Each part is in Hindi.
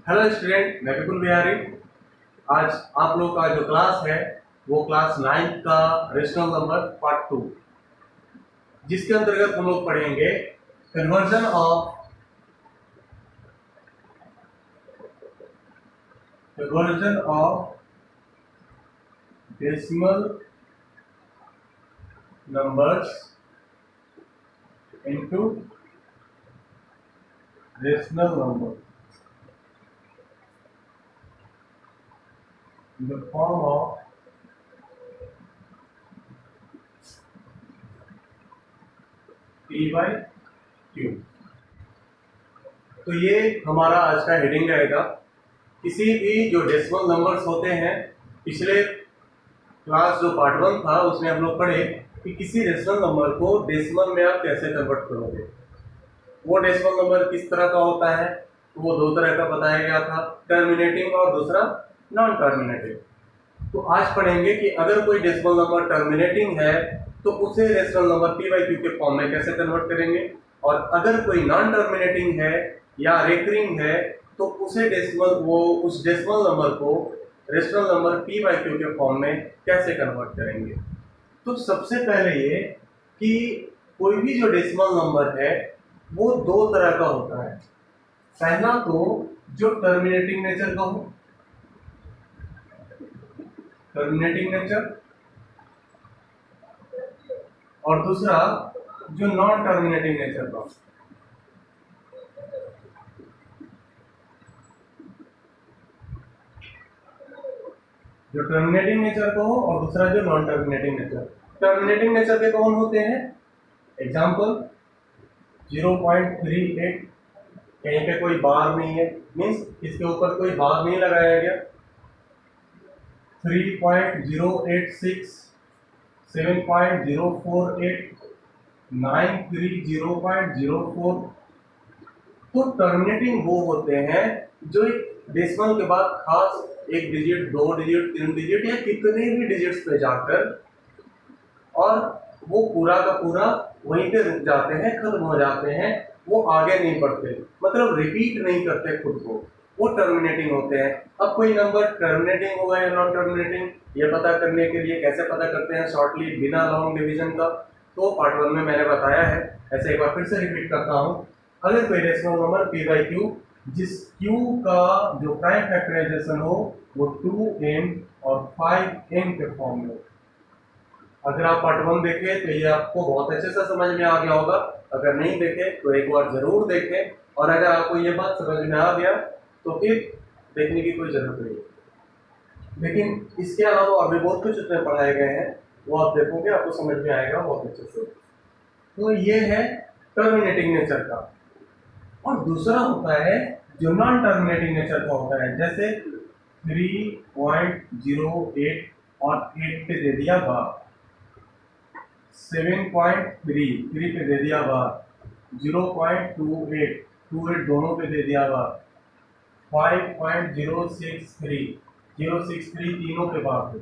हेलो स्टूडेंट, मैं विपुल बिहारी। आज आप लोग का जो क्लास है वो क्लास 9 का रेशनल नंबर पार्ट 2, जिसके अंतर्गत हम लोग पढ़ेंगे conversion of decimal numbers into rational number in the form of P/Q। तो ये हमारा आज का हेडिंग रहेगा। किसी भी जो डेसिमल नंबर्स होते हैं, पिछले क्लास जो पार्ट 1 था उसमें हम लोग पढ़े कि किसी रेशनल नंबर को डेसिमल में आप कैसे कन्वर्ट करोगे। वो डेसिमल नंबर किस तरह का होता है, तो वो दो तरह का बताया गया था, टर्मिनेटिंग और दूसरा नॉन टर्मिनेटिंग। तो आज पढ़ेंगे कि अगर कोई डेसिमल नंबर टर्मिनेटिंग है तो उसे रेशनल नंबर P/Q के फॉर्म में कैसे कन्वर्ट करेंगे, और अगर कोई नॉन टर्मिनेटिंग है या रेकरिंग है तो उस डेसिमल नंबर को रेशनल नंबर P/Q के फॉर्म में कैसे कन्वर्ट करेंगे। तो सबसे पहले ये कि कोई भी जो डेसिमल नंबर है वो दो तरह का होता है। पहला तो जो टर्मिनेटिंग नेचर का हो, टर्मिनेटिंग नेचर, और दूसरा जो नॉन टर्मिनेटिंग नेचर का। जो टर्मिनेटिंग नेचर का हो और दूसरा जो non terminating nature. Terminating nature के कौन होते हैं? एग्जांपल 0.38, कहीं पे कोई बार नहीं है, मींस इसके ऊपर कोई बार नहीं लगाया गया। 3.086, 7.048, 930.04। तो टर्मिनेटिंग वो होते हैं जो एक डेसिमल के बाद खास एक डिजिट, दो डिजिट, तीन डिजिट या कितने भी डिजिट्स पे जाकर और वो पूरा का पूरा वहीं पे रुक जाते हैं, खत्म हो जाते हैं, वो आगे नहीं बढ़ते, मतलब रिपीट नहीं करते खुद को, वो टर्मिनेटिंग होते हैं। अब कोई नंबर टर्मिनेटिंग होगा या नॉन टर्मिनेटिंग, ये पता करने के लिए कैसे पता करते हैं शॉर्टली, बिना लॉन्ग डिवीजन का, तो पार्ट 1 में मैंने बताया है। ऐसे एक बार फिर से रिपीट करता हूँ। अगर कोई रेशनल नंबर P/Q जिस Q का जो प्राइम फैक्टराइजेशन हो वो 2n और 5n के फॉर्म में। अगर आप पार्ट 1 देखें तो ये आपको बहुत अच्छे से समझ में आ गया होगा, अगर नहीं देखे तो एक बार जरूर देखें, और अगर आपको ये बात समझ में आ गया तो फिर देखने की कोई जरूरत नहीं। लेकिन इसके अलावा और भी बहुत कुछ उसमें पढ़ाए गए हैं, वो आप देखोगे आपको समझ में आएगा बहुत अच्छे से। तो ये है टर्मिनेटिंग नेचर का। और दूसरा होता है जो नॉन टर्मिनेटिंग नेचर का होता है, जैसे 3.08 और 8 पे दे दिया बार, 7.3 पे दे दिया बार, 0.28 दोनों पे दे दिया बार, 5.063 तीनों पे बार दे।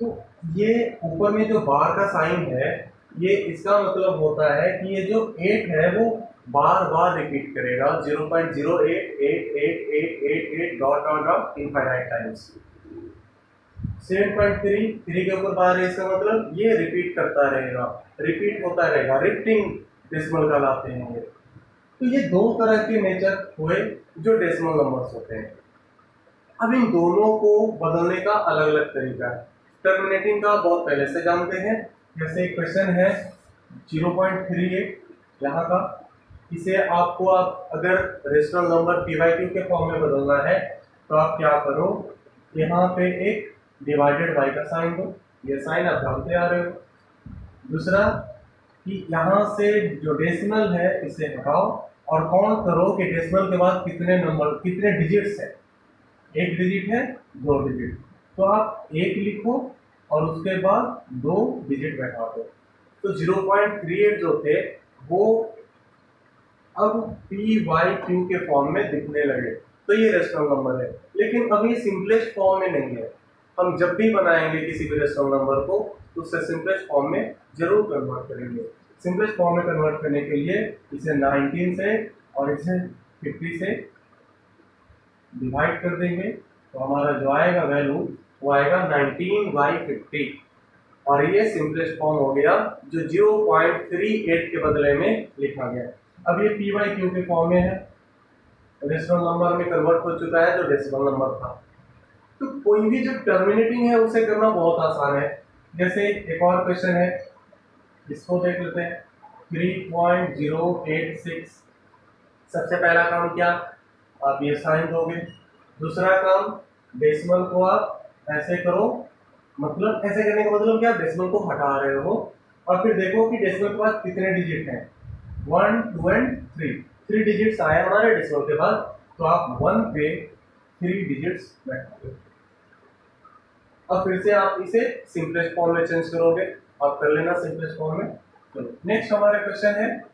तो ये ऊपर में जो बार का साइन है, ये इसका मतलब होता है कि ये जो 8 है वो बार बार रिपीट करेगा, 0.088888 dot dot dot infinite times. 7.3 के ऊपर बार है, इसका मतलब ये रिपीट करता रहेगा, रिपीट होता रहेगा, रिपीटिंग डेसिमल कहलाते हैं ये। तो ये दो तरह के नेचर हुए जो डेसिमल नंबर्स होते हैं। अब इन दोनों को बदलने का अलग अलग तरीका है। टर्मिनेटिंग का बहुत पहले से जानते हैं, जैसे एक क्वेश्चन है 0.38 यहाँ का, इसे आपको आप अगर रेशनल नंबर P/Q के फॉर्म में बदलना है तो आप क्या करो, यहाँ पे एक डिवाइडेड बाय का साइन दो, ये साइन आप जानते आ रहे हो। दूसरा कि यहाँ से जो डेसिमल है इसे हटाओ और काउंट करो कि डेसिमल के बाद कितने नंबर, कितने डिजिट्स है। एक डिजिट है, दो डिजिट, तो आप एक लिखो और उसके बाद दो डिजिट बैठा दो। तो 0.38 जो थे वो अब P/Q के फॉर्म में दिखने लगे, तो ये रेशनल नंबर है। लेकिन अभी सिंपलेस्ट फॉर्म में नहीं है। हम जब भी बनाएंगे किसी भी रेशनल नंबर को तो उससे सिंपलेस्ट फॉर्म में जरूर कन्वर्ट करेंगे। सिंपलेस्ट फॉर्म में कन्वर्ट करने के लिए इसे 19 से और इसे 50 से डिवाइड कर देंगे तो हमारा जो आएगा वैल्यू वो आएगा 19/50 और ये सिंपलेस्ट फॉर्म हो गया जो 0.38 के बदले में लिखा गया। अब ये पी बाई क्यू के फॉर्म में है, रेशनल नंबर में कन्वर्ट हो चुका है जो डेसिमल नंबर था। तो कोई भी जो टर्मिनेटिंग है उसे करना बहुत आसान है। जैसे एक और क्वेश्चन है, इसको देख लेते हैं 3.086। सबसे पहला काम क्या, आप ये साइन दोगे। दूसरा काम, डेसिमल को आप ऐसे करो, मतलब ऐसे करने का मतलब क्या, डेसिमल को हटा रहे हो और फिर देखो कि डेसिमल के बाद कितने डिजिट हैं, 1 2 एंड 3 डिजिट्स आए हमारे डेसिमल के बाद, तो आप 1 पे 3 डिजिट्स बैठाओगे। अब फिर से आप इसे सिंपलेस्ट फॉर्म में चेंज करोगे, आप कर लेना सिंपलेस्ट फॉर्म में। चलो नेक्स्ट हमारा क्वेश्चन है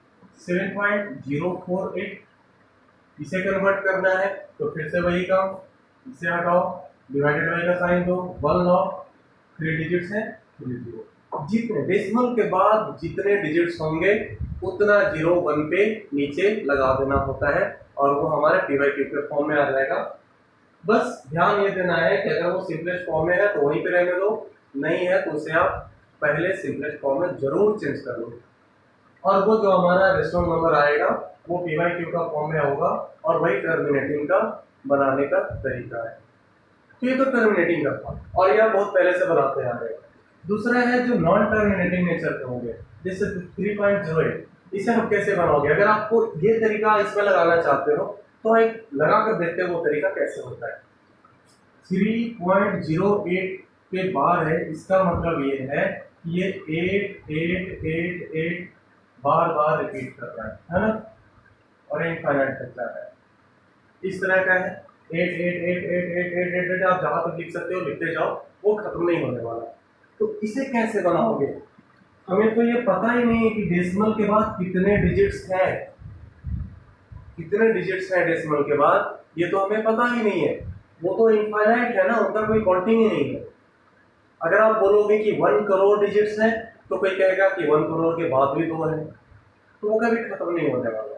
7.048, इसे कन्वर्ट करना है तो फिर से वही काम, इसे हटाओ, डिवाइडेड बाई का साइन दो, 1 लॉ, 3 डिजिट्स हैं, 3 जीरो। जितने डेसिमल के बाद जितने डिजिट्स होंगे उतना 0 1 पे नीचे लगा देना होता है और वो हमारे पी बाई क्यू के फॉर्म में आ जाएगा। बस ध्यान ये देना है कि अगर वो सिंपलेस्ट फॉर्म में है तो वहीं पे रहने दो, नहीं है तो उसे आप पहले सिंपलेस्ट फॉर्म में जरूर चेंज कर लो और वो जो हमारा रेशनल नंबर आएगा वो पी बाई क्यू का फॉर्म में होगा और वही टर्मिनेटिंग का बनाने का तरीका है। तो ये तो टर्मिनेटिंग का था और यह बहुत पहले से बनाते आ रहे हैं। दूसरा है जो नॉन टर्मिनेटिंग नेचर के होंगे, जैसे 3.08, इसे हम कैसे बनाओगे। अगर आपको ये तरीका इसमें लगाना चाहते हो तो एक लगा कर देखते हैं वो तरीका कैसे होता है। 3.08 के बार है, इसका मतलब ये है कि ये 8 बार बार रिपीट कर रहा है ना, और इनफाइनाइट तक जा रहा है। इस तरह का है 8 आप जहां तक लिख सकते हो लिखते जाओ, वो खत्म नहीं होने वाला। तो इसे कैसे बनाओगे, हमें तो ये पता ही नहीं है कि डेसिमल के बाद कितने डिजिट्स हैं, कितने डिजिट्स हैं डेसिमल के बाद, ये तो हमें पता ही नहीं है। वो तो इनफाइनाइट है ना, उनका कोई काउंटिंग ही नहीं है। अगर आप बोलोगे कि 1 करोड़ डिजिट्स हैं तो कोई कहेगा कि 1 करोड़ के बाद भी 2 है, तो वो कभी खत्म नहीं होने वाला है।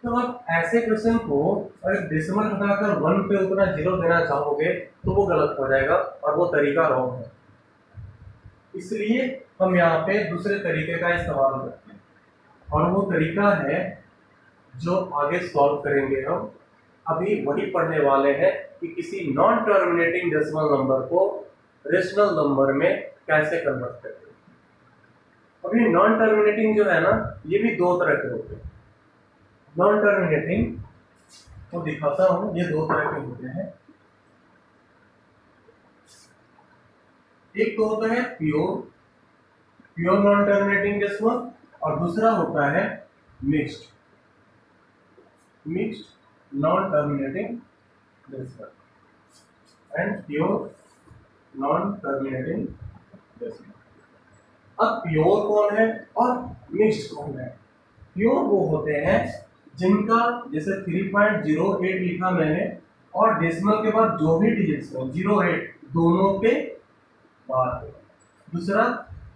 तो आप ऐसे क्वेश्चन को अगर डेसिमल हटाकर 1 पे उतना 0 देना चाहोगे तो वो गलत हो जाएगा और वो तरीका रॉन्ग है। इसलिए हम यहाँ पे दूसरे तरीके का इस्तेमाल करते हैं और वो तरीका है जो आगे सॉल्व करेंगे हम। अभी वही पढ़ने वाले हैं कि किसी नॉन टर्मिनेटिंग डेसिमल नंबर को रेशनल नंबर में कैसे कन्वर्ट करें। अभी नॉन टर्मिनेटिंग जो है ना, ये भी 2 तरह के होते हैं। नॉन टर्मिनेटिंग तो दिखाता हूं, ये 2 तरह के होते हैं। एक तो होता है प्योर नॉन टर्मिनेटिंग डेसिमल और दूसरा होता है mixed non terminating decimal and pure non terminating decimal. अब प्योर कौन है और मिक्स्ड कौन है। प्योर वो होते हैं जिनका जैसे 3.08 लिखा मैंने और डेसिमल के बाद जो भी डिजिट्स हैं 08 दोनों पे बार है। दूसरा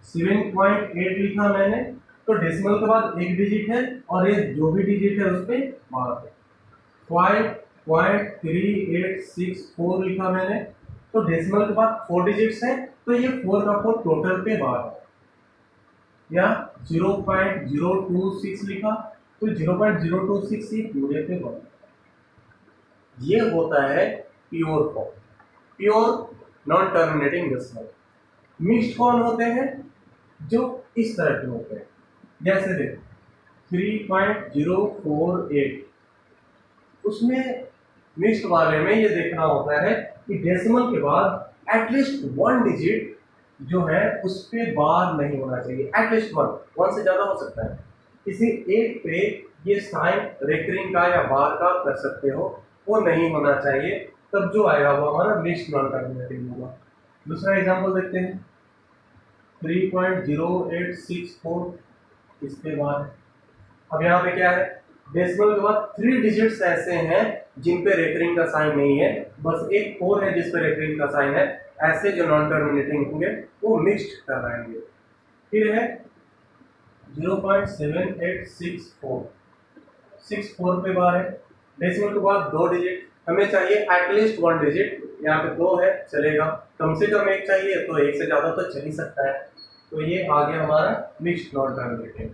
7.8 लिखा मैंने तो डेसिमल के बाद एक डिजिट है और ये जो भी डिजिट है उस पे बार है। 5.3864 लिखा मैंने तो डेसिमल के बाद 4 डिजिट्स हैं तो ये 4 का 4 टोटल पे बार है। या 0.026 लिखा तो 0.026 ही पूरे पे बार। ये होता है pure form, pure non terminating decimal. Mixed कौन होते हैं, जो इस तरह के होते हैं। जैसे देखो 3.048, उसमें मिक्स्ड वाले में ये देखना होता है कि डेसिमल के बाद एटलीस्ट 1 डिजिट जो है उस पे बार नहीं होना चाहिए। एटलीस्ट 1 से ज्यादा हो सकता है। किसी एक पे ये साइन रेकरिंग का या बार का कर सकते हो, वो नहीं होना चाहिए, तब जो आएगा वो हमारा मिक्स्ड नॉन टर्मिनेटिंग होगा। दूसरा एग्जांपल देखते हैं 3.0864, इसके बाद अब यहाँ पे क्या है, डेसिमल के बाद 3 डिजिट्स ऐसे हैं जिन पे रेकरिंग का साइन नहीं है, बस एक 4 है जिस पे रेकरिंग का साइन है। ऐसे जो नॉन टर्मिनेटिंग होंगे वो मिक्स्ड कराएंगे। फिर है 0.7864 पे बार है डेसिमल के बाद 2 डिजिट, हमें चाहिए एटलीस्ट 1 डिजिट, यहाँ पे 2 है चलेगा, कम से कम 1 चाहिए, तो 1 से ज़्यादा तो चल ही सकता है। तो ये आ गया हमारा मिक्स्ड नॉन टर्मिनेटिंग।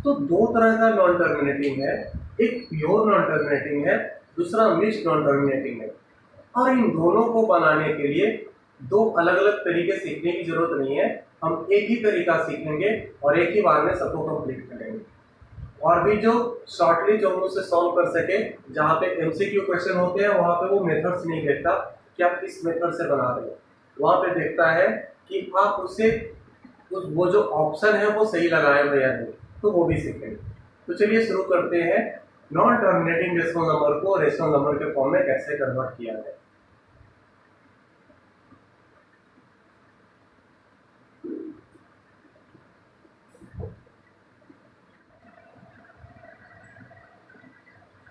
तो 2 तरह का नॉन टर्मिनेटिंग है, एक प्योर नॉन टर्मिनेटिंग है, दूसरा मिक्स्ड नॉन टर्मिनेटिंग है। और इन दोनों को बनाने के लिए 2 अलग अलग तरीके सीखने की जरूरत नहीं है, हम एक ही तरीका सीखेंगे और एक ही बार में सबको कंप्लीट करेंगे। और भी जो शॉर्टली जो हम उससे सॉल्व कर सके, जहाँ पे एमसीक्यू क्वेश्चन होते हैं वहाँ पे वो मेथड्स नहीं देखता कि आप किस मेथड से बना रहे हो, वहाँ पे देखता है कि आप उससे वो जो ऑप्शन है वो सही लगाए हुए या नहीं, तो वो भी सीखेंगे। तो चलिए शुरू करते हैं, नॉन टर्मिनेटिंग डेसिमल नंबर को रेशनल नंबर के फॉर्म में कैसे कन्वर्ट किया जाए।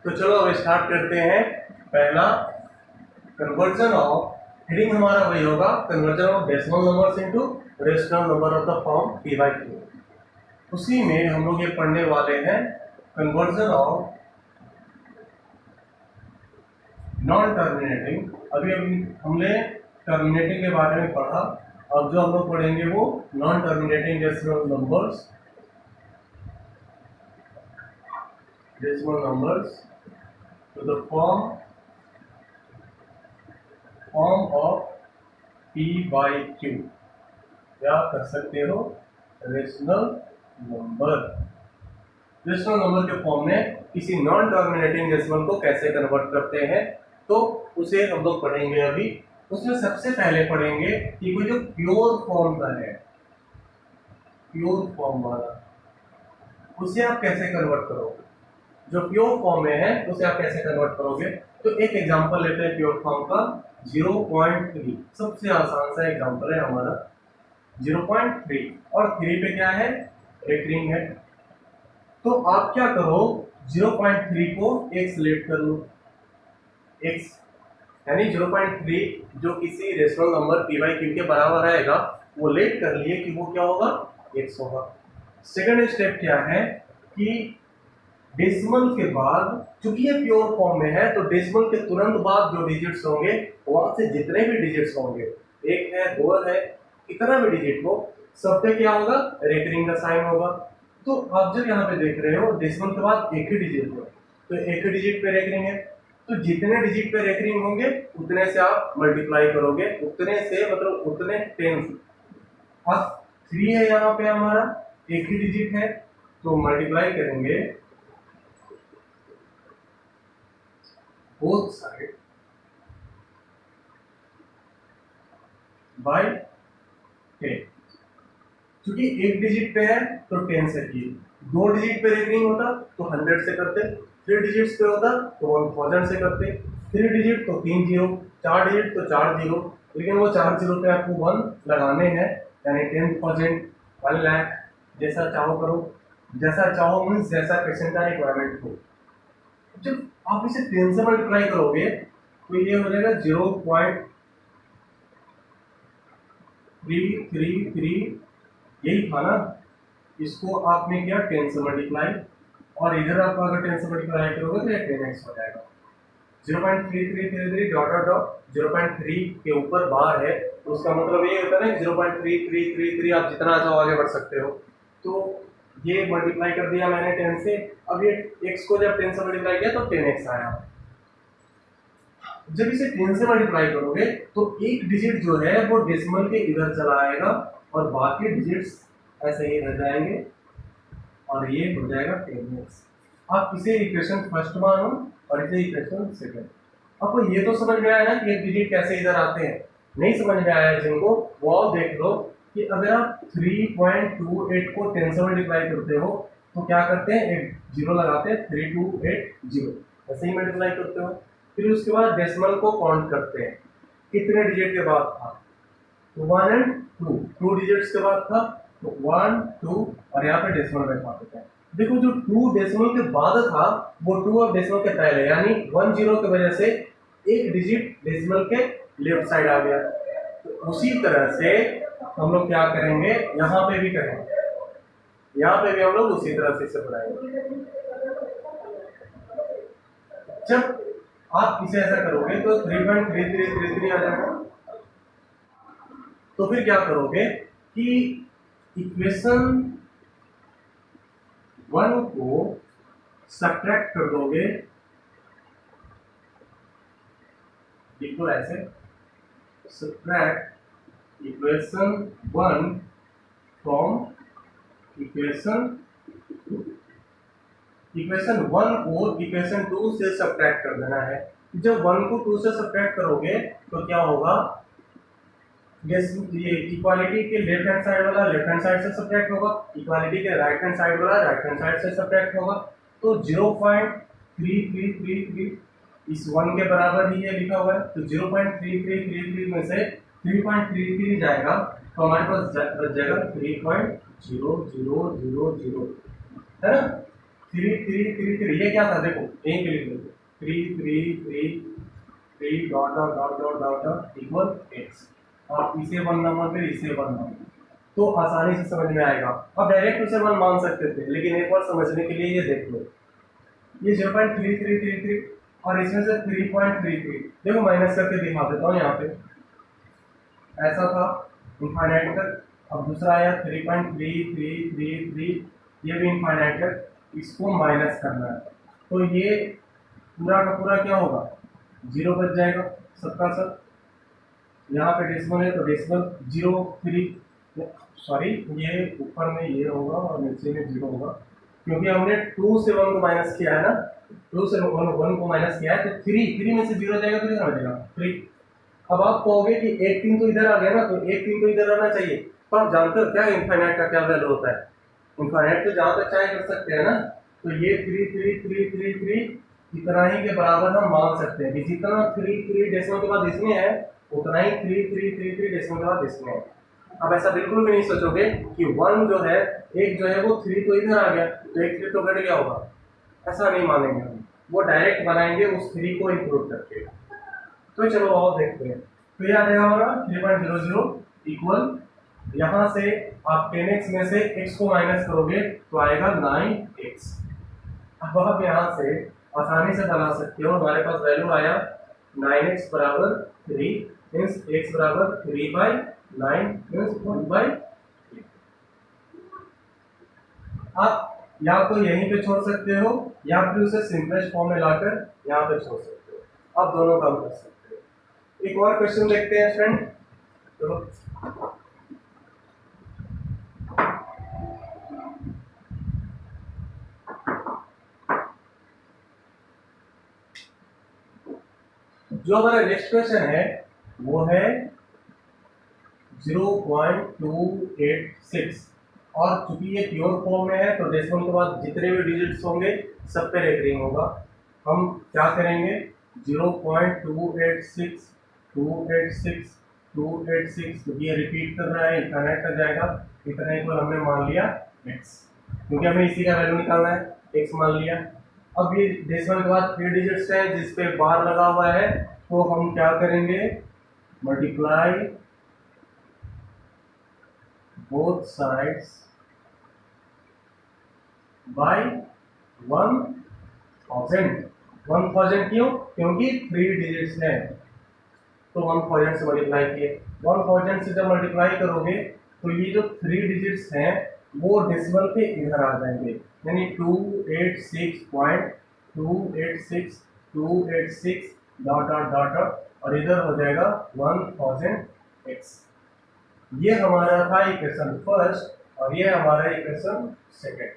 तो चलो अब स्टार्ट करते हैं। पहला कन्वर्जन ऑफ, हेडिंग हमारा वही होगा, conversion of decimal numbers into rational number of the form p by q। उसी में हम लोग ये पढ़ने वाले हैं कन्वर्जन ऑफ नॉन टर्मिनेटिंग। अभी हमने टर्मिनेटिंग के बारे में पढ़ा, अब जो हम लोग पढ़ेंगे वो non terminating decimal numbers to the form of p by q, या कर सकते हो रेशनल नंबर। रेशनल नंबर के फॉर्म में किसी नॉन टर्मिनेटिंग डेसिमल को कैसे कन्वर्ट करते हैं, तो उसे हम लोग पढ़ेंगे अभी। उसमें सबसे पहले पढ़ेंगे कि कोई जो प्योर फॉर्म का है, प्योर फॉर्म वाला, उसे आप कैसे कन्वर्ट करोगे। जो प्योर फॉर्म में है उसे आप कैसे कन्वर्ट करोगे, तो एक एग्जांपल लेते हैं प्योर फॉर्म का 0.3, सबसे आसान सा एग्जांपल है हमारा 0.3, और 3 पे क्या है, रेकरिंग है। तो आप क्या करो, 0.3 को x लेट कर लो, x यानी 0.3 जो किसी rational number p by q के बराबर आएगा, वो लेट कर लिए कि वो क्या होगा, x होगा। सेकंड स्टेप क्या है कि डेसिमल के बाद, चूंकि ये प्योर फॉर्म में है, तो डेसिमल के तुरंत बाद जो डिजिट्स होंगे, वहां से जितने भी डिजिट्स होंगे, 1 है 2 है, कितना भी डिजिट हो, सब पे क्या होगा, रेकरिंग का साइन होगा। तो आप जब यहाँ पे देख रहे हो डेसिमल के बाद एक ही डिजिट हो, तो एक ही डिजिट पे रेकरिंग है, तो जितने डिजिट पे रेकरिंग होंगे उतने से आप मल्टीप्लाई करोगे, उतने से मतलब उतने 10 से। अब 3 है यहाँ पे हमारा, एक ही डिजिट है, तो मल्टीप्लाई करेंगे both side by 10। क्योंकि एक डिजिट पे है तो 10 से किए, 2 डिजिट पे रेकरिंग होता तो 100 से करते, 3 डिजिट्स पे होता तो 1000 से करते, 3 डिजिट तो 3 जीरो, 4 डिजिट तो 4 जीरो, लेकिन वो 4 जीरो पे आपको 1 लगाने हैं, यानी 10,000, 1 लाख, जैसा चाहो करो, जैसा चाहो मीन्स जैसा पेशेंट का रिक्वायरमेंट हो। जब आप इसे 10 से मल्टीप्लाई करोगे तो ये हो जाएगा 0.333, यही था ना, इसको आपने किया 10 से मल्टीप्लाई, और इधर आप अगर 10 से मल्टीप्लाई करोगे तो ये 10x हो जाएगा। 0.3333 डॉट डॉट डॉट 0.3 के ऊपर बार है, तो उसका मतलब ये होता है ना 0.3333, आप जितना चाहो आगे बढ़ सकते हो। तो ये मल्टीप्लाई कर दिया मैंने 10 से, अब ये x को जब 10 से मल्टीप्लाई किया तो 10x आया। जब इसे 10 से मल्टीप्लाई करोगे तो एक डिजिट जो है वो डेसिमल के इधर चला आएगा और बाकी डिजिट्स ऐसे ही रह जाएंगे, और ये हो जाएगा 10x। आप इसे इक्वेशन फर्स्ट मानो और इसे इक्वेशन सेकंड। आपको ये तो समझ में आया ना कि एक डिजिट कैसे इधर आते हैं, नहीं समझ में आया जिनको, वो आप देख लो कि अगर आप 3.28 को 10 से मल्टीप्लाई करते हो तो क्या करते हैं, एक जीरो लगाते हैं, 3280 ऐसे ही मल्टीप्लाई करते हो। फिर उसके बाद डेसिमल को काउंट करते हैं, कितने डिजिट के बाद था, 1 और 2 डिजिट्स के बाद था, तो 1 2, और यहाँ पे डेसिमल बैठा देते हैं। देखो जो 2 डेसिमल के बाद था वो 2 और डेसिमल के पहले, यानी 1 0 की वजह से एक डिजिट डेसिमल के लेफ्ट साइड आ गया। तो उसी तरह से हम लोग क्या करेंगे, यहाँ पे भी करेंगे, यहाँ पे भी हम लोग उसी तरह से इसे बढ़ाएंगे। जब आप इसे ऐसा करोगे तो 3.3333 आ जाएगा। तो फिर क्या करोगे कि इक्वेशन 1 को सब्ट्रैक्ट कर दोगे, लिखो ऐसे, सब्ट्रैक्ट इक्वेशन 1 फ्रॉम इक्वेशन 1 को इक्वेशन 2 से सब्ट्रैक्ट कर देना है। जब 1 को 2 से सब्ट्रैक्ट करोगे तो क्या होगा, ये इक्वालिटी के लेफ्ट हैंड साइड वाला लेफ्ट हैंड साइड से सब्ट्रैक्ट होगा, इक्वालिटी के राइट हैंड साइड वाला राइट हैंड साइड से सब्ट्रैक्ट होगा। तो 0.3333 इस 1 के बराबर ही है लिखा हुआ है, तो 0.3333 में से 3.33 जाएगा तो हमारे पास बच जाएगा 3.0000 है ना। 3333 ये क्या था देखो, यहीं पे लिख लो 3333 dot dot dot dot dot dot equal x, और इसे 1 नंबर फिर इसे 1 नंबर, तो आसानी से समझ में आएगा। अब डायरेक्ट उसे 1 मान सकते थे, लेकिन एक बार समझने के लिए ये देख लो, ये 0.3333 और इसमें से 3.33 देखो माइनस करके दिखा देता हूँ यहाँ पे, ऐसा था इनफाइनाइट तक, अब दूसरा आया 3.3333, ये भी इनफाइनाइट तक, इसको माइनस करना है तो ये पूरा का पूरा क्या होगा, 0 बच जाएगा सबका सब। यहाँ पे डेसिमल है तो डेसिमल 0.3, सॉरी ये ऊपर में ये होगा और नीचे में 0 होगा, क्योंकि हमने 2 से 1 को माइनस किया है ना, 2 से 1 को माइनस किया है तो 3 में से 0 जाएगा तो कितना बचेगा 3। अब आप कहोगे कि 1 3 तो इधर आ गया ना, तो 1 3 तो इधर आना चाहिए, तो आप जानते हो क्या इनफाइनाइट का क्या वैल्यू होता है, इनफाइनाइट तो जहाँ तक चाहे कर सकते हैं ना, तो ये 3 इतना ही के बराबर हम मान सकते हैं, जितना 3 डेसिमल के बाद इसमें है उतना ही 3 डेसिमल के बाद इसमें है। अब ऐसा बिल्कुल भी नहीं सोचोगे कि 1 जो है, एक जो है वो 3 तो इधर आ गया तो एक 3 तो घट गया होगा, ऐसा नहीं मानेंगे हम, वो डायरेक्ट बनाएंगे उस 3 को इंक्लूड करके। तो चलो और देखते हैं, तो ये आ जाएगा हमारा 3.00 इक्वल, यहाँ से आप 10x में से x को माइनस करोगे तो आएगा 9x। अब आप यहाँ से आसानी से बना सकते हो, हमारे पास वैल्यू आया 9x बराबर 3 मीन्स x बराबर 3/9 मीन्स 1/3। आप या तो यहीं पे छोड़ सकते हो या फिर उसे सिंपलेस्ट फॉर्म में लाकर यहाँ पे छोड़ सकते हो, आप दोनों काम कर सकते हो। एक और क्वेश्चन देखते हैं फ्रेंड, चलो जो हमारा नेक्स्ट क्वेश्चन है वो है 0.286, और चूंकि ये प्योर फॉर्म में है तो डेसिमल के बाद जितने भी डिजिट्स होंगे सब पे रेकरिंग होगा। हम क्या करेंगे 0.286 क्योंकि ये रिपीट कर रहा है, इनफाइनाइट तक जाएगा, इतना ही को हमने मान लिया x, क्योंकि हमें इसी का वैल्यू निकालना है, x मान लिया। अब ये डेसिमल के बाद 3 डिजिट्स है जिसपे बार लगा हुआ है, तो हम क्या करेंगे मल्टीप्लाई बोथ साइड्स बाय 1000 क्यों, क्योंकि 3 डिजिट्स है तो 1000 से मल्टीप्लाई किए, 1000 से जब मल्टीप्लाई करोगे तो ये जो 3 डिजिट्स हैं वो डेसिमल पे इधर आ जाएंगे, यानी 286.286 डॉट डॉट डॉट डॉट और इधर हो जाएगा 1000x। ये हमारा था इक्वेशन फर्स्ट और ये हमारा इक्वेशन सेकंड।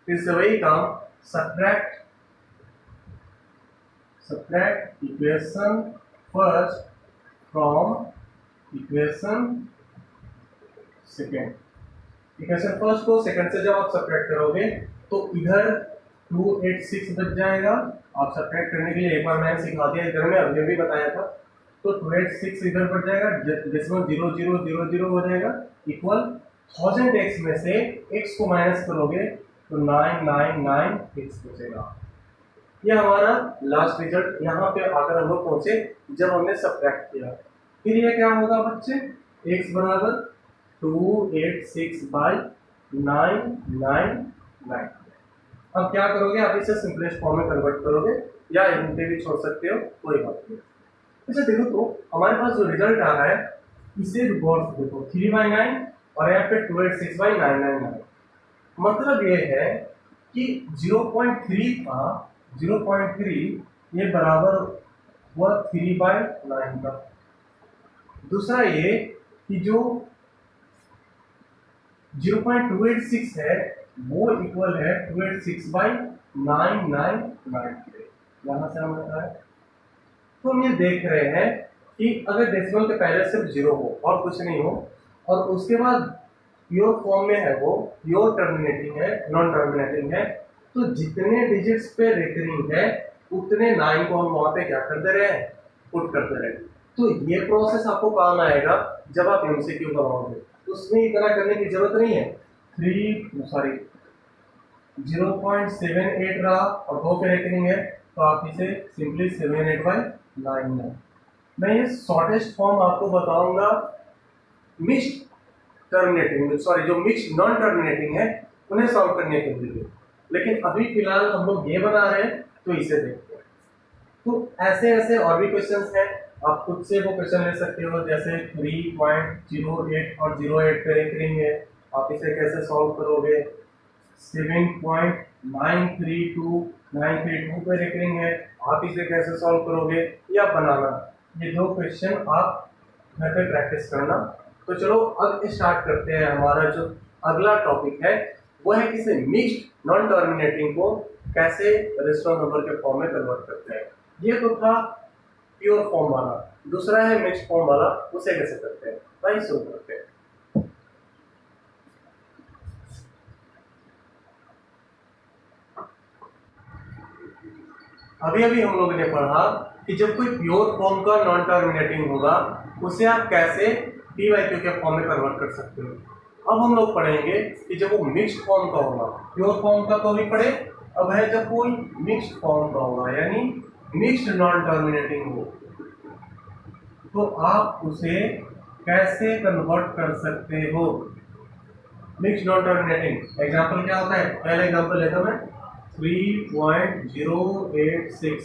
फिर से वही काम, subtract equation first from equation second. Equation first को सेकंड से जब आप सब्ट्रैक्ट करोगे तो इधर 286 बच जाएगा। आप सब्ट्रैक्ट करने के लिए एक बार मैंने सिखा दिया, इधर में अभी भी बताया था, तो 286 इधर बच जाएगा, डेसिमल 0000 हो जाएगा इक्वल 1000x में से x को माइनस करोगे तो 999x बचेगा। ये हमारा लास्ट रिजल्ट यहाँ पे आकर हम लोग पहुंचे जब हमने सब्ट्रैक्ट किया। फिर ये क्या होगा बच्चे, x बराबर 286/999। अब क्या करोगे, आप इसे सिंपलेस्ट फॉर्म में कन्वर्ट करोगे या यहीं पे भी छोड़ सकते हो, कोई बात नहीं। अच्छा देखो तो हमारे पास जो रिजल्ट आ रहा है इसे गौर से देखो, 3/9 और यहाँ पे 286/999। मतलब ये है कि 0.3 था, 0.3 ये बराबर हुआ 3/9 का। दूसरा ये कि जो 0.286 है वो इक्वल है 286/999 के। यहां से हमें आता है तो हम ये देख रहे हैं कि अगर डेसिमल के पहले सिर्फ जीरो हो और कुछ नहीं हो और उसके बाद प्योर फॉर्म में है वो प्योर टर्मिनेटिंग है, नॉन टर्मिनेटिंग है, तो जितने डिजिट्स पे रिकरिंग है उतने 9 को हम वहां पे क्या करते रहे, पुट करते रहे। तो ये प्रोसेस आपको काम आएगा जब आप एमसीक्यू बनाओगे, उसमें इतना करने की जरूरत नहीं है। 0.78 रहा और 2 पे रिकरिंग है तो आप इसे सिंपली 78/9। मैं ये शॉर्टेस्ट फॉर्म आपको बताऊंगा मिक्स्ड टर्मिनेटिंग, सॉरी जो मिक्स्ड नॉन टर्मिनेटिंग है उन्हें सॉल्व करने के लिए, लेकिन अभी फिलहाल हम लोग ये बना रहे हैं तो इसे देखते हैं। तो ऐसे ऐसे और भी क्वेश्चंस हैं, आप खुद से वो क्वेश्चन ले सकते हो, जैसे 3.08 और 08 पे रिकरिंग है, आप इसे कैसे सॉल्व करोगे। 7.932 पे रिकरिंग है, आप इसे कैसे सॉल्व करोगे या बनाना। ये दो क्वेश्चन आप घर पे प्रैक्टिस करना। तो चलो अब स्टार्ट करते हैं। हमारा जो अगला टॉपिक है वो है किसी मिक्स्ड नॉन टर्मिनेटिंग को कैसे रेशनल नंबर के फॉर्म में कन्वर्ट करते हैं। ये तो था प्योर फॉर्म वाला, दूसरा है मिक्स्ड फॉर्म वाला, उसे कैसे करते हैं भाई शुरू करते हैं। अभी अभी हम लोगों ने पढ़ा कि जब कोई प्योर फॉर्म का नॉन टर्मिनेटिंग होगा उसे आप कैसे पी वाई क्यू के फॉर्म में कन्वर्ट कर सकते हो। अब हम लोग पढ़ेंगे कि जब वो मिक्स्ड फॉर्म का होगा, प्योर फॉर्म का तो अभी पढ़े, अब है जब कोई मिक्स्ड फॉर्म का होगा यानी मिक्स्ड नॉन टर्मिनेटिंग हो तो आप उसे कैसे कन्वर्ट कर सकते हो। मिक्स्ड नॉन टर्मिनेटिंग एग्जांपल क्या होता है, पहले एग्जांपल लेता मैं 3.086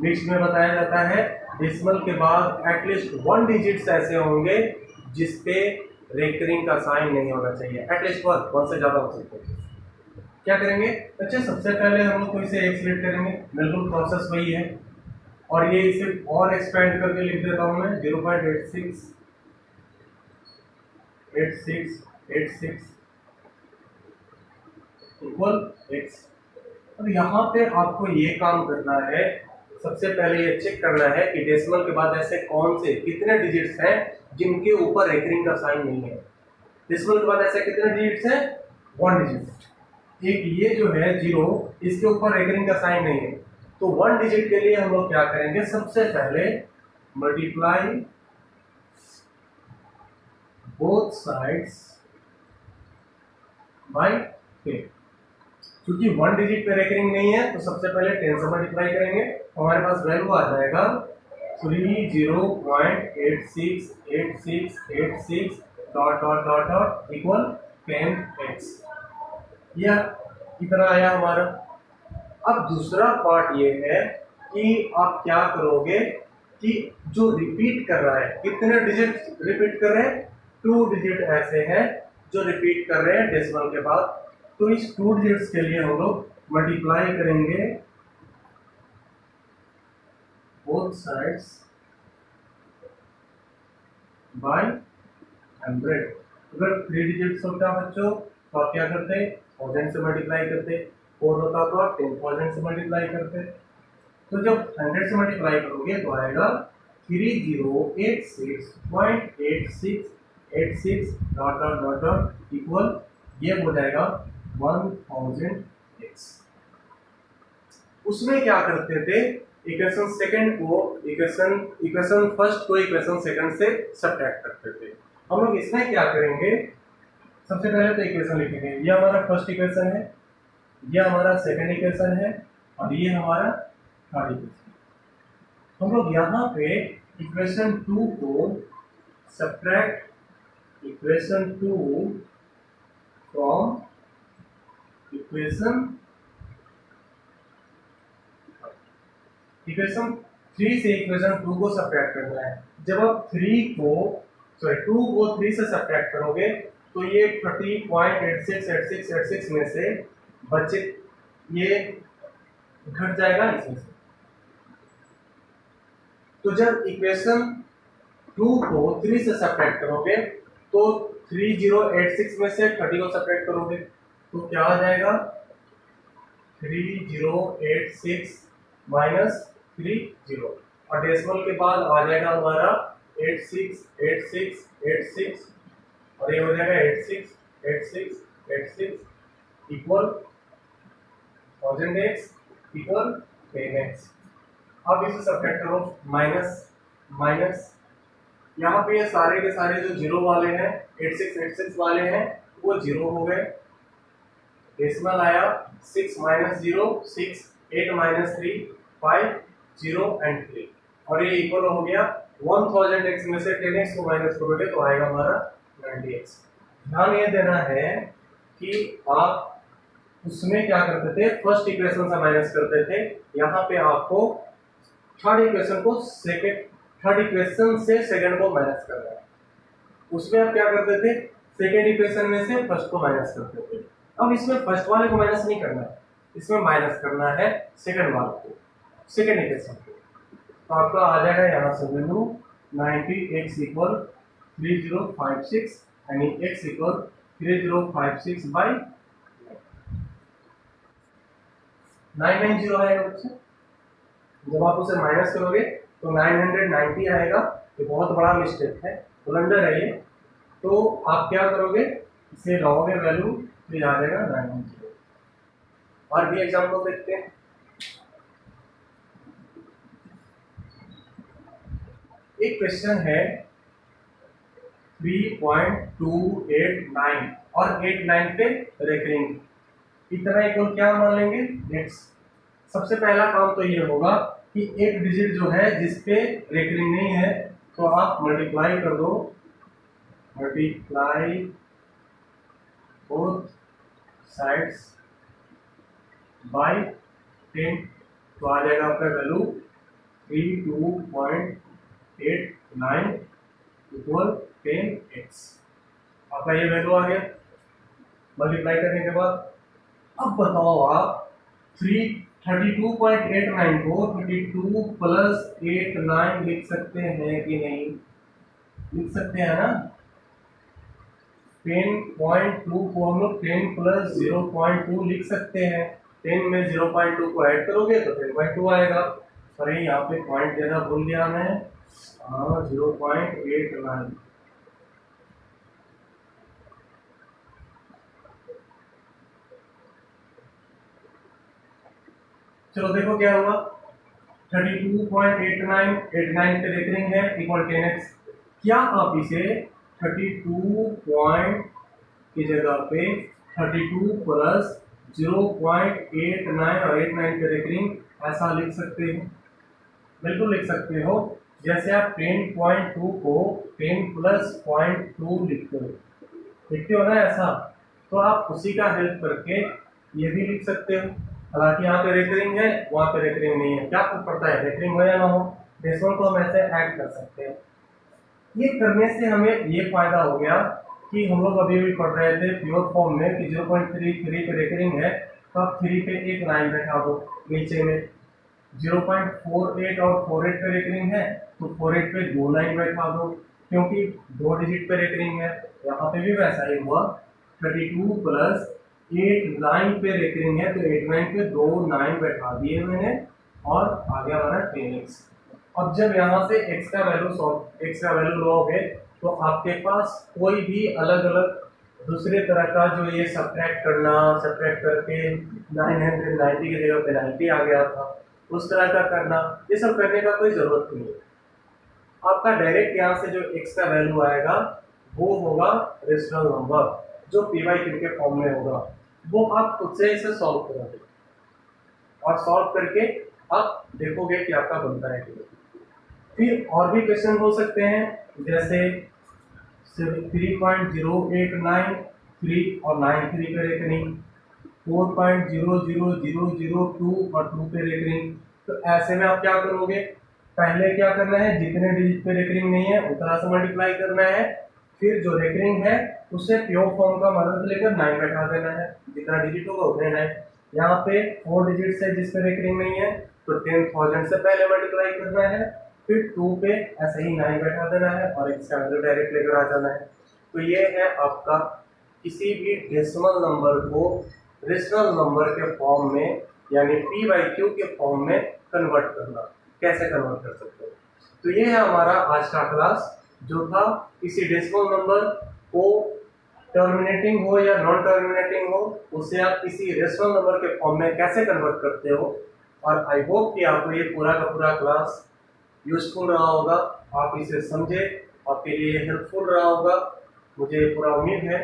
मिक्स में बताया जाता है डेसिमल के बाद एटलीस्ट 1 डिजिट्स ऐसे होंगे जिसपे रेकरिंग का साइन नहीं होना चाहिए, एटलीस्ट 1 से ज्यादा हो सकते हैं। क्या करेंगे, अच्छा सबसे पहले हम लोग को इसे एक्सलेट करेंगे, बिल्कुल प्रोसेस वही है और ये इसे और एक्सपेंड करके लिख देता हूं मैं 0.86 इक्वल x। अब यहाँ पे आपको ये काम करना है, सबसे पहले ये चेक करना है कि डेसिमल के बाद ऐसे कौन से कितने डिजिट्स हैं जिनके ऊपर रेकरिंग का साइन नहीं है। डेसिमल के बाद ऐसे कितने डिजिट्स हैं, 1 डिजिट। एक ये जो है 0, इसके ऊपर रेकरिंग का साइन नहीं है, तो 1 डिजिट के लिए हम लोग क्या करेंगे, सबसे पहले मल्टीप्लाई बोथ साइड्स बाय 10। क्योंकि 1 डिजिट पे रेकरिंग नहीं है तो सबसे पहले 10 से मल्टीप्लाई करेंगे तो हमारे पास वैल्यू आ जाएगा 30.868686 dot dot dot dot equal 10x। यह कितना आया हमारा। अब दूसरा पार्ट ये है कि आप क्या करोगे कि जो रिपीट कर रहा है, कितने डिजिट रिपीट कर रहे हैं, 2 डिजिट ऐसे हैं जो रिपीट कर रहे हैं डेसिमल के बाद, तो इस 2 डिजिट्स के लिए हम लोग मल्टीप्लाई करेंगे बोथ साइड्स बाय 100। अगर 3 डिजिट्स होता बच्चों तो आप क्या करते, 1000 से मल्टीप्लाई करते, 4 होता तो आप 10,000 से मल्टीप्लाई करते। तो जब 100 से मल्टीप्लाई करोगे तो आएगा 3086.8686 dot dot dot dot equal, ये हो जाएगा 1000x। उसमें क्या करते थे, इक्वेशन सेकंड को इक्वेशन फर्स्ट को इक्वेशन सेकंड से सब्ट्रैक्ट करते थे। हम लोग इसमें क्या करेंगे, सबसे पहले तो इक्वेशन लिखेंगे, ये हमारा फर्स्ट इक्वेशन है, ये हमारा सेकंड इक्वेशन है और ये हमारा थर्ड इक्वेशन। हम लोग यहाँ पे इक्वेशन 2 को subtract equation 2 from equation, equation 3 से इक्वेशन 2 को सब्ट्रैक्ट करना है। जब आप 2 को 3 से सब्ट्रैक्ट करोगे तो ये 30.868686 में से बचे, ये घट जाएगा इसमें से। तो जब इक्वेशन 2 को 3 से सब्ट्रैक्ट करोगे तो 3086 में से 30 को सब्ट्रैक्ट करोगे तो क्या आ जाएगा, 3086 माइनस 30 और डेसिमल के बाद आ जाएगा हमारा 868686 और ये हो जाएगा 868686 इक्वल 1000x इक्वल 10x। अब इसे सब्ट्रैक्ट करो, माइनस माइनस, यहाँ पे ये सारे के सारे जो जीरो वाले हैं 8686 वाले हैं वो जीरो हो गए। डेसिमल आया 6 माइनस 0 6, 8 माइनस 3 5 0 एंड 3 और ये इक्वल हो गया 1000x में से 10x को माइनस करोगे तो आएगा हमारा 90x। ध्यान ये देना है कि आप उसमें क्या करते थे, फर्स्ट इक्वेशन से माइनस करते थे, यहाँ पे आपको थर्ड इक्वेशन से सेकंड को माइनस करना है। उसमें आप क्या करते थे, सेकंड इक्वेशन में से फर्स्ट को माइनस करते थे। अब इसमें फर्स्ट वाले को माइनस नहीं करना है, इसमें माइनस करना है सेकंड वाले को, सेकंड इक्वेशन को। तो आपका आ जाएगा यहाँ से वैल्यू 90x इक्वल 3056 यानी x इक्वल 3056 बाई 990 आएगा उससे। जब आप उसे माइनस करोगे तो 990 आएगा। ये बहुत बड़ा मिस्टेक है, ब्लंडर है ये। तो आप क्या करोगे, इसे लाओगे वैल्यू तो आ जाएगा 990। और भी एग्जाम्पल देखते हैं। एक क्वेश्चन है 3.289 और 89 पे रेकरिंग, इतना इक्वल क्या मान लेंगे, x। सबसे पहला काम तो ये होगा कि एक डिजिट जो है जिसपे रेकरिंग नहीं है तो आप मल्टीप्लाई कर दो, मल्टीप्लाई बोथ साइड्स बाय 10 तो आ जाएगा आपका वैल्यू 32.89 इक्वल 10x। आपका ये वैल्यू आ गया मल्टीप्लाई करने के बाद। अब बताओ आप 32.89 को 32 प्लस 89 लिख सकते हैं कि नहीं, लिख सकते हैं ना। 10.2 को हम लोग 10 प्लस 0.2 लिख सकते हैं। 10 में 0.2 को ऐड करोगे तो 10.2 आएगा। अरे यहाँ पे पॉइंट देना भूल गया मैं, 0.89। चलो देखो क्या हुआ, 32.89 89 पे रेकरिंग है इक्वल 10x। क्या आप इसे 32 की जगह पे 32 प्लस 0.89 और 89 पे रेकरिंग ऐसा लिख सकते हो? बिल्कुल लिख सकते हो। जैसे आप 10.2 को 10 प्लस 0.2 लिखते हो ना ऐसा, तो आप उसी का हेल्प करके ये भी लिख सकते हो। हालांकि यहाँ पे रेकरिंग है, वहाँ पे रेकरिंग नहीं है, क्या फर्क पड़ता है, रेकरिंग हो या ना हो, डेसिमल को हम ऐसे ऐड कर सकते हैं। ये करने से हमें ये फायदा हो गया कि हम लोग अभी भी पढ़ रहे थे प्योर फॉर्म में कि 0.33 पे रेकरिंग है तो आप 3 पे एक लाइन बैठा दो, नीचे में 0.48 और 48 पे रेकरिंग है तो 48 पे 2 लाइन बैठा दो, क्योंकि 2 डिजिट पे रेकरिंग है। यहाँ पे भी वैसा ही हुआ, 32 प्लस 89 पे रेकरिंग है तो 89 पे 2 9 बैठा दिए मैंने और आ गया हमारा 10x। अब जब यहाँ से x का वैल्यू लोगे तो आपके पास कोई भी अलग अलग दूसरे तरह का जो ये सब्ट्रैक्ट करके 990 की जगह पे 90 आ गया था, उस तरह का करना, ये सब करने का कोई जरूरत नहीं है। आपका डायरेक्ट यहाँ से जो x का वैल्यू आएगा वो होगा रेशनल नंबर जो p/q के फॉर्म में होगा, वो आप खुद से इसे सॉल्व करोगे और सॉल्व करके आप देखोगे कि आपका बनता है कि। फिर और भी क्वेश्चन हो सकते हैं, जैसे 3.0893 और 93 पे रेकरिंग, 4.00002 और 2 पे रेकरिंग, तो ऐसे में आप क्या करोगे, पहले क्या करना है, जितने डिजिट पे रेकरिंग नहीं है उतना से मल्टीप्लाई करना है, फिर जो रेकरिंग है उससे प्योर फॉर्म का मदद लेकर 9 बैठा देना है, जितना डिजिट होगा उतने 9। यहाँ पे 4 डिजिट से जिस पे रेकरिंग नहीं है तो 10,000 से पहले मल्टीप्लाई करना है, फिर 2 पे ऐसे ही 9 बैठा देना है और एक स्टैंडर्ड डायरेक्ट लेकर आ जाना है। तो ये है आपका किसी भी डेसिमल नंबर को रेशनल नंबर के फॉर्म में यानी p/q के फॉर्म में कन्वर्ट करना, कैसे कन्वर्ट कर सकते हो। तो ये है हमारा आज का क्लास, जो था किसी डेसिमल नंबर को टर्मिनेटिंग हो या नॉन टर्मिनेटिंग हो उसे आप किसी रेशनल नंबर के फॉर्म में कैसे कन्वर्ट करते हो। और आई होप कि आपको ये पूरा का पूरा क्लास यूजफुल रहा होगा, आप इसे समझे, आपके लिए हेल्पफुल रहा होगा, मुझे पूरा उम्मीद है।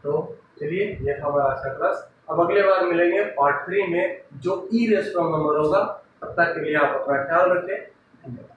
तो चलिए, ये था हमारा आज का क्लास। अब अगले बार मिलेंगे पार्ट 3 में, जो इरेशनल नंबर होगा। तब तक के लिए आप अपना ख्याल रखें। धन्यवाद।